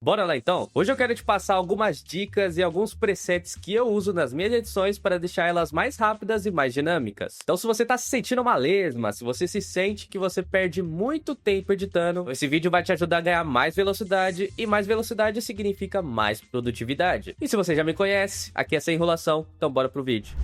Bora lá então? Hoje eu quero te passar algumas dicas e alguns presets que eu uso nas minhas edições para deixar elas mais rápidas e mais dinâmicas. Então se você tá se sentindo uma lesma, se você se sente que você perde muito tempo editando, esse vídeo vai te ajudar a ganhar mais velocidade, e mais velocidade significa mais produtividade. E se você já me conhece, aqui é sem enrolação, então bora pro vídeo.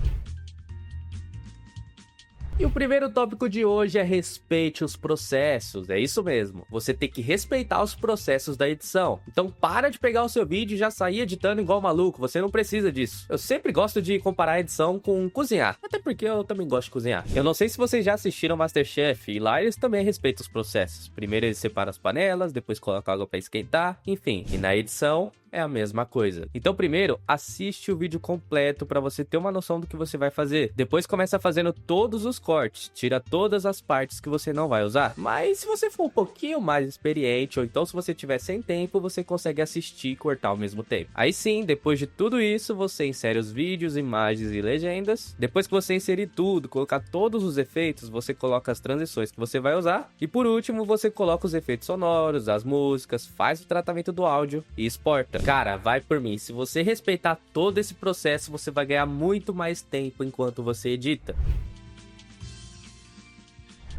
E o primeiro tópico de hoje é respeite os processos, é isso mesmo, você tem que respeitar os processos da edição. Então para de pegar o seu vídeo e já sair editando igual maluco, você não precisa disso. Eu sempre gosto de comparar a edição com cozinhar, até porque eu também gosto de cozinhar. Eu não sei se vocês já assistiram MasterChef, e lá eles também respeitam os processos. Primeiro eles separam as panelas, depois colocam água para esquentar, enfim. E na edição é a mesma coisa. Então primeiro, assiste o vídeo completo para você ter uma noção do que você vai fazer. Depois começa fazendo todos os cortes, tira todas as partes que você não vai usar. Mas se você for um pouquinho mais experiente, ou então se você tiver sem tempo, você consegue assistir e cortar ao mesmo tempo. Aí sim, depois de tudo isso, você insere os vídeos, imagens e legendas. Depois que você inserir tudo, colocar todos os efeitos, você coloca as transições que você vai usar. E por último, você coloca os efeitos sonoros, as músicas, faz o tratamento do áudio e exporta. Cara, vai por mim, se você respeitar todo esse processo, você vai ganhar muito mais tempo enquanto você edita.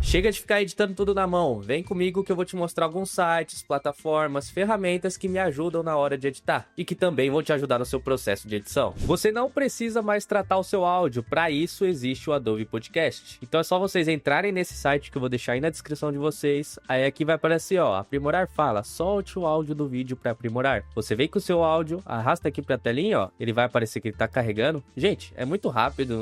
Chega de ficar editando tudo na mão, vem comigo que eu vou te mostrar alguns sites, plataformas, ferramentas que me ajudam na hora de editar e que também vão te ajudar no seu processo de edição. Você não precisa mais tratar o seu áudio, para isso existe o Adobe Podcast. Então é só vocês entrarem nesse site que eu vou deixar aí na descrição de vocês, aí aqui vai aparecer, ó, aprimorar fala, solte o áudio do vídeo para aprimorar. Você vem com o seu áudio, arrasta aqui pra telinha, ó, ele vai aparecer que ele tá carregando. Gente, é muito rápido,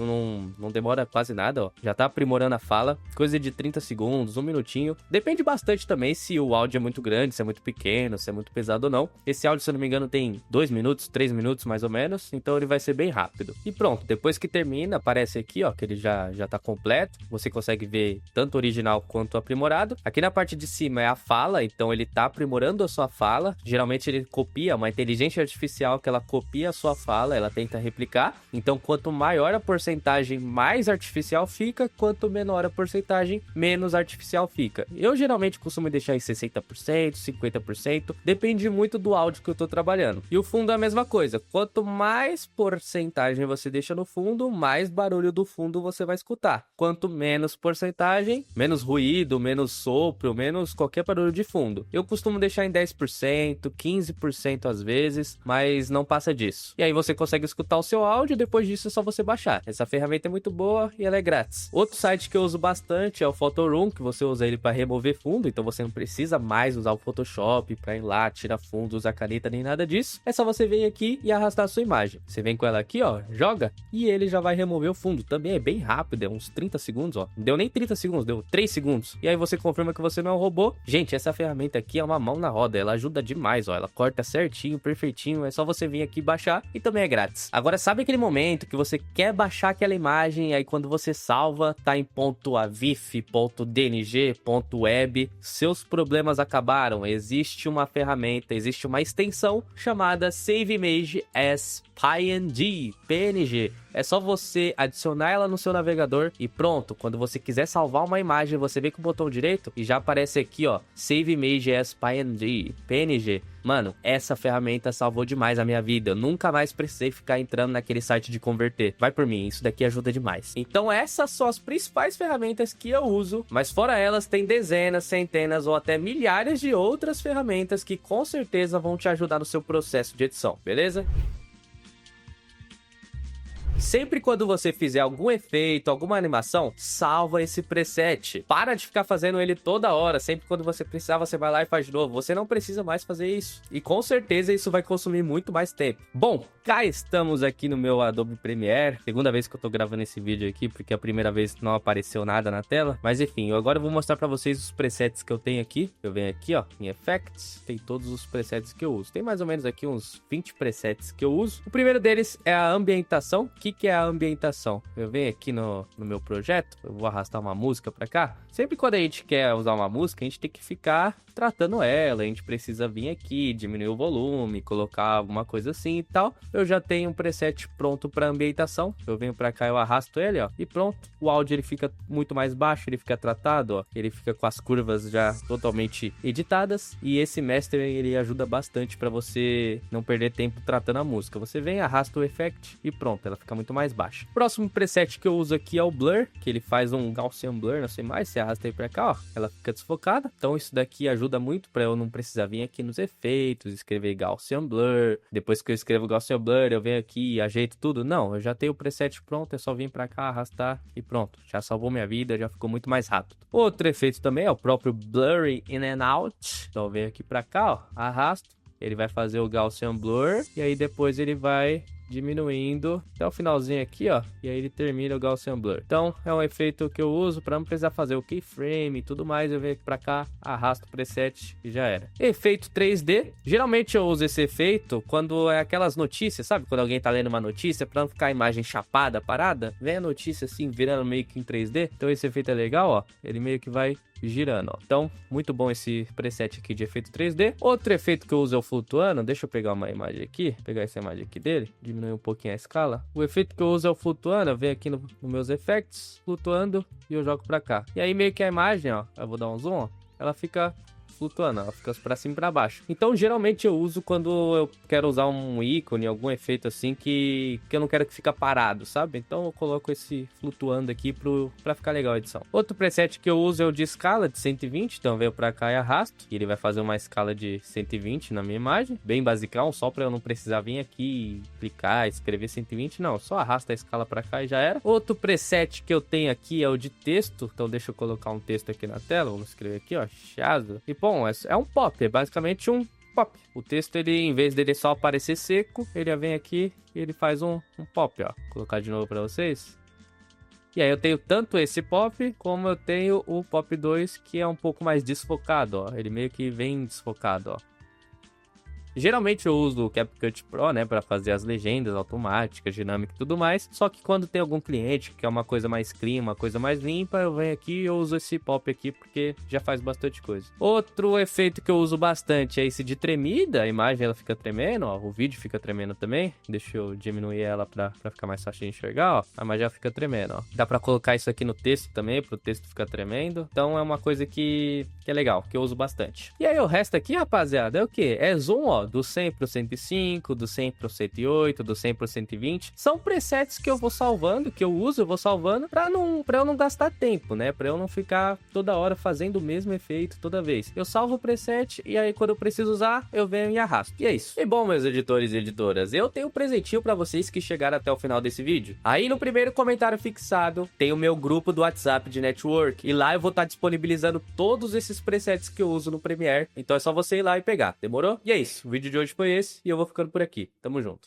não demora quase nada, ó, já tá aprimorando a fala, coisa de 30 segundos, um minutinho. Depende bastante também se o áudio é muito grande, se é muito pequeno, se é muito pesado ou não. Esse áudio, se eu não me engano, tem 2 minutos, 3 minutos mais ou menos, então ele vai ser bem rápido. E pronto, depois que termina, aparece aqui, ó, que ele já tá completo. Você consegue ver tanto o original quanto o aprimorado. Aqui na parte de cima é a fala, então ele tá aprimorando a sua fala. Geralmente ele copia, uma inteligência artificial que ela copia a sua fala, ela tenta replicar. Então quanto maior a porcentagem, mais artificial fica, quanto menor a porcentagem, menos artificial fica. Eu geralmente costumo deixar em 60%, 50%, depende muito do áudio que eu tô trabalhando. E o fundo é a mesma coisa, quanto mais porcentagem você deixa no fundo, mais barulho do fundo você vai escutar. Quanto menos porcentagem, menos ruído, menos sopro, menos qualquer barulho de fundo. Eu costumo deixar em 10%, 15% às vezes, mas não passa disso. E aí você consegue escutar o seu áudio, depois disso é só você baixar. Essa ferramenta é muito boa e ela é grátis. Outro site que eu uso bastante é o Photoroom, que você usa ele para remover fundo, então você não precisa mais usar o Photoshop para ir lá, tirar fundo, usar caneta, nem nada disso. É só você vir aqui e arrastar a sua imagem. Você vem com ela aqui, ó, joga, e ele já vai remover o fundo. Também é bem rápido, é uns 30 segundos, ó. Não deu nem 30 segundos, deu 3 segundos. E aí você confirma que você não é um robô. Gente, essa ferramenta aqui é uma mão na roda, ela ajuda demais, ó. Ela corta certinho, perfeitinho, é só você vir aqui baixar e também é grátis. Agora, sabe aquele momento que você quer baixar aquela imagem e aí quando você salva, tá em .avif, .dng, .web, seus problemas acabaram. Existe uma ferramenta, existe uma extensão chamada Save Image as PNG. É só você adicionar ela no seu navegador e pronto. Quando você quiser salvar uma imagem, você vem com o botão direito e já aparece aqui, ó, Save Image as PNG. Mano, essa ferramenta salvou demais a minha vida. Eu nunca mais precisei ficar entrando naquele site de converter. Vai por mim, isso daqui ajuda demais. Então essas são as principais ferramentas que eu uso, mas fora elas tem dezenas, centenas ou até milhares de outras ferramentas que com certeza vão te ajudar no seu processo de edição, beleza? Sempre quando você fizer algum efeito, alguma animação, salva esse preset. Para de ficar fazendo ele toda hora. Sempre quando você precisar, você vai lá e faz de novo. Você não precisa mais fazer isso. E com certeza isso vai consumir muito mais tempo. Bom, cá estamos aqui no meu Adobe Premiere. Segunda vez que eu tô gravando esse vídeo aqui, porque a primeira vez não apareceu nada na tela. Mas enfim, agora eu vou mostrar pra vocês os presets que eu tenho aqui. Eu venho aqui, ó, em Effects. Tem todos os presets que eu uso. Tem mais ou menos aqui uns 20 presets que eu uso. O primeiro deles é a ambientação, que que é a ambientação? Eu venho aqui no meu projeto, eu vou arrastar uma música pra cá. Sempre quando a gente quer usar uma música, a gente tem que ficar tratando ela, a gente precisa vir aqui, diminuir o volume, colocar alguma coisa assim e tal. Eu já tenho um preset pronto para ambientação. Eu venho para cá, eu arrasto ele, ó, e pronto. O áudio ele fica muito mais baixo, ele fica tratado, ó. Ele fica com as curvas já totalmente editadas e esse mastering ele ajuda bastante para você não perder tempo tratando a música. Você vem, arrasta o effect e pronto, ela fica muito mais baixa. O próximo preset que eu uso aqui é o blur, que ele faz um Gaussian blur, não sei mais, você arrasta aí para cá, ó, ela fica desfocada. Então isso daqui ajuda muito para eu não precisar vir aqui nos efeitos, escrever Gaussian blur. Depois que eu escrevo Gaussian blur, eu venho aqui e ajeito tudo. Não, eu já tenho o preset pronto, é só vir para cá, arrastar e pronto. Já salvou minha vida, já ficou muito mais rápido. Outro efeito também é o próprio blurry in and out. Então eu venho aqui para cá, ó, arrasto, ele vai fazer o Gaussian blur e aí depois ele vai diminuindo até o finalzinho aqui, ó, e aí ele termina o Gaussian blur. Então é um efeito que eu uso para não precisar fazer o keyframe e tudo mais. Eu venho aqui para cá, arrasto o preset e já era. Efeito 3D, geralmente eu uso esse efeito quando é aquelas notícias, sabe? Quando alguém tá lendo uma notícia, para não ficar a imagem chapada, parada, vem a notícia assim, virando meio que em 3D. Então esse efeito é legal, ó, ele meio que vai girando, ó. Então, muito bom esse preset aqui de efeito 3D. Outro efeito que eu uso é o flutuando. Deixa eu pegar uma imagem aqui, pegar essa imagem aqui dele, diminuir um pouquinho a escala. O efeito que eu uso é o flutuando. Eu venho aqui no meus effects, flutuando, e eu jogo pra cá. E aí meio que a imagem, ó, eu vou dar um zoom, ó, ela fica flutuando, ela fica pra cima e pra baixo. Então, geralmente eu uso quando eu quero usar um ícone, algum efeito assim que eu não quero que fique parado, sabe? Então eu coloco esse flutuando aqui pra ficar legal a edição. Outro preset que eu uso é o de escala de 120, então eu venho pra cá e arrasto, e ele vai fazer uma escala de 120 na minha imagem, bem basicão, só pra eu não precisar vir aqui, clicar, escrever 120, não, só arrasta a escala pra cá e já era. Outro preset que eu tenho aqui é o de texto, então deixa eu colocar um texto aqui na tela, vamos escrever aqui, ó, Shazo, e bom, é um pop, é basicamente um pop. O texto, ele, em vez dele só aparecer seco, ele vem aqui e ele faz um pop, ó. Vou colocar de novo pra vocês. E aí eu tenho tanto esse pop, como eu tenho o pop 2, que é um pouco mais desfocado, ó. Ele meio que vem desfocado, ó. Geralmente eu uso o CapCut Pro, né, para fazer as legendas automáticas, dinâmica e tudo mais. Só que quando tem algum cliente que quer uma coisa mais clean, uma coisa mais limpa, eu venho aqui e eu uso esse pop aqui porque já faz bastante coisa. Outro efeito que eu uso bastante é esse de tremida. A imagem ela fica tremendo, ó, o vídeo fica tremendo também. Deixa eu diminuir ela para ficar mais fácil de enxergar, ó. A imagem já fica tremendo, ó. Dá para colocar isso aqui no texto também, pro texto ficar tremendo. Então é uma coisa que é legal, que eu uso bastante. E aí o resto aqui, rapaziada, é o que? É zoom, ó, do 100 pro 105, do 100 pro 108, do 100 pro 120. São presets que eu vou salvando, que eu uso, eu vou salvando pra eu não gastar tempo, né? Pra eu não ficar toda hora fazendo o mesmo efeito toda vez. Eu salvo o preset e aí quando eu preciso usar, eu venho e arrasto. E é isso. E bom, meus editores e editoras, eu tenho um presentinho pra vocês que chegaram até o final desse vídeo. Aí no primeiro comentário fixado, tem o meu grupo do WhatsApp de Network. E lá eu vou estar disponibilizando todos esses presets que eu uso no Premiere. Então é só você ir lá e pegar. Demorou? E é isso. O vídeo de hoje foi esse e eu vou ficando por aqui. Tamo junto.